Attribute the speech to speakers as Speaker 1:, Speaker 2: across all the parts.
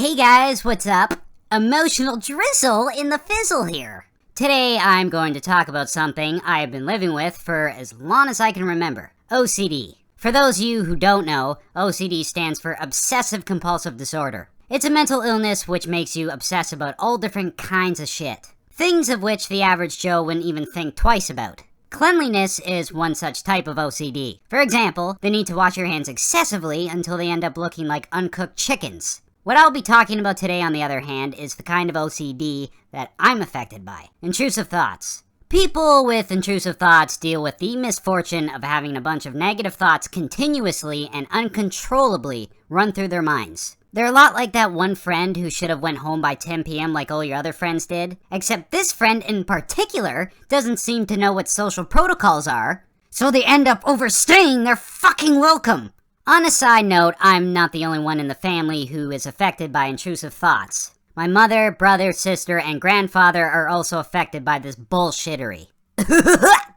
Speaker 1: Hey guys, what's up? Emotional drizzle in the fizzle here. Today I'm going to talk about something I have been living with for as long as I can remember. OCD. For those of you who don't know, OCD stands for Obsessive Compulsive Disorder. It's a mental illness which makes you obsess about all different kinds of shit. Things of which the average Joe wouldn't even think twice about. Cleanliness is one such type of OCD. For example, the need to wash your hands excessively until they end up looking like uncooked chickens. What I'll be talking about today, on the other hand, is the kind of OCD that I'm affected by. Intrusive thoughts. People with intrusive thoughts deal with the misfortune of having a bunch of negative thoughts continuously and uncontrollably run through their minds. They're a lot like that one friend who should have went home by 10 p.m. like all your other friends did. Except this friend in particular doesn't seem to know what social protocols are, so they end up overstaying their fucking welcome. On a side note, I'm not the only one in the family who is affected by intrusive thoughts. My mother, brother, sister, and grandfather are also affected by this bullshittery.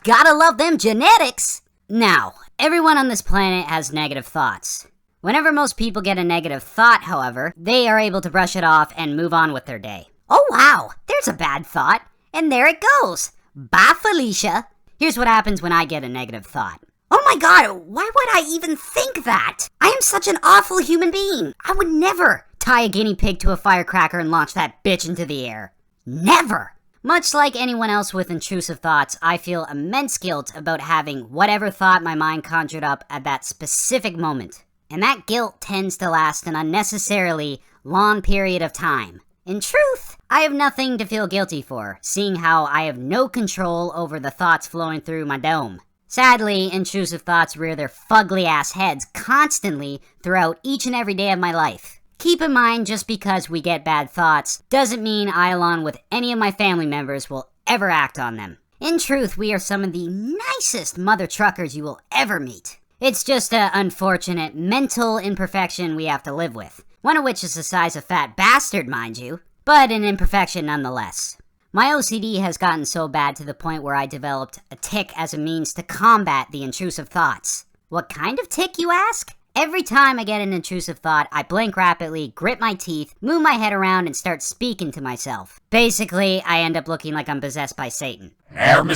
Speaker 1: Gotta love them genetics! Now, everyone on this planet has negative thoughts. Whenever most people get a negative thought, however, they are able to brush it off and move on with their day. Oh wow, there's a bad thought, and there it goes. Bye, Felicia. Here's what happens when I get a negative thought. Oh my god, why would I even think that? I am such an awful human being. I would never tie a guinea pig to a firecracker and launch that bitch into the air. Never! Much like anyone else with intrusive thoughts, I feel immense guilt about having whatever thought my mind conjured up at that specific moment. And that guilt tends to last an unnecessarily long period of time. In truth, I have nothing to feel guilty for, seeing how I have no control over the thoughts flowing through my dome. Sadly, intrusive thoughts rear their fugly-ass heads constantly throughout each and every day of my life. Keep in mind, just because we get bad thoughts doesn't mean I, along with any of my family members, will ever act on them. In truth, we are some of the nicest mother truckers you will ever meet. It's just an unfortunate mental imperfection we have to live with. One of which is the size of fat bastard, mind you, but an imperfection nonetheless. My OCD has gotten so bad to the point where I developed a tic as a means to combat the intrusive thoughts. What kind of tic, you ask? Every time I get an intrusive thought, I blink rapidly, grit my teeth, move my head around, and start speaking to myself. Basically, I end up looking like I'm possessed by Satan. I'm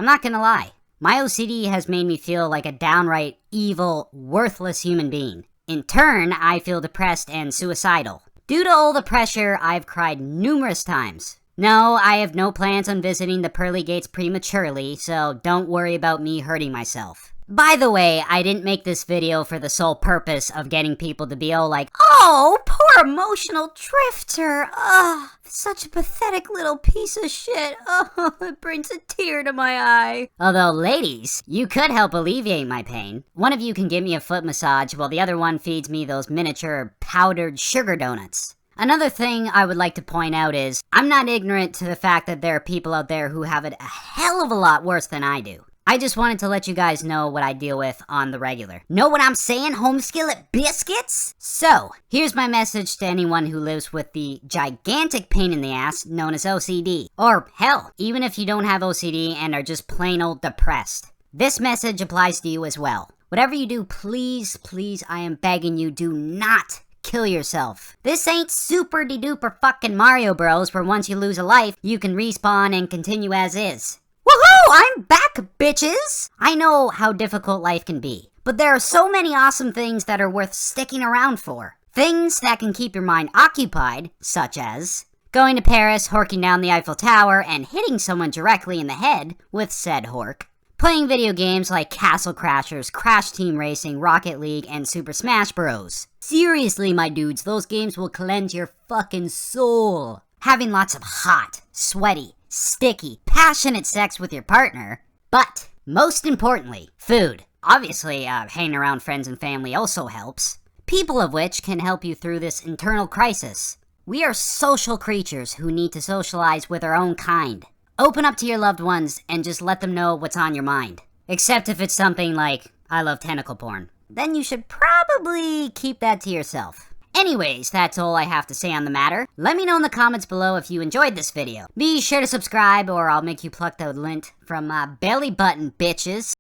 Speaker 1: not gonna lie. My OCD has made me feel like a downright evil, worthless human being. In turn, I feel depressed and suicidal. Due to all the pressure, I've cried numerous times. No, I have no plans on visiting the pearly gates prematurely, so don't worry about me hurting myself. By the way, I didn't make this video for the sole purpose of getting people to be all like, "Oh, poor emotional drifter. Ugh, such a pathetic little piece of shit. Oh, it brings a tear to my eye." Although, ladies, you could help alleviate my pain. One of you can give me a foot massage while the other one feeds me those miniature powdered sugar donuts. Another thing I would like to point out is, I'm not ignorant to the fact that there are people out there who have it a hell of a lot worse than I do. I just wanted to let you guys know what I deal with on the regular. Know what I'm saying, home skillet biscuits? So, here's my message to anyone who lives with the gigantic pain in the ass known as OCD. Or, hell, even if you don't have OCD and are just plain old depressed. This message applies to you as well. Whatever you do, please, please, I am begging you, do not kill yourself. This ain't super-de-duper fucking Mario Bros. Where once you lose a life, you can respawn and continue as is. Woohoo! I'm back, bitches! I know how difficult life can be, but there are so many awesome things that are worth sticking around for. Things that can keep your mind occupied, such as going to Paris, horking down the Eiffel Tower, and hitting someone directly in the head with said hork. Playing video games like Castle Crashers, Crash Team Racing, Rocket League, and Super Smash Bros. Seriously, my dudes, those games will cleanse your fucking soul. Having lots of hot, sweaty, sticky, passionate sex with your partner. But, most importantly, food. Obviously, hanging around friends and family also helps. People of which can help you through this internal crisis. We are social creatures who need to socialize with our own kind. Open up to your loved ones and just let them know what's on your mind. Except if it's something like, I love tentacle porn. Then you should probably keep that to yourself. Anyways, that's all I have to say on the matter. Let me know in the comments below if you enjoyed this video. Be sure to subscribe or I'll make you pluck the lint from my belly button, bitches.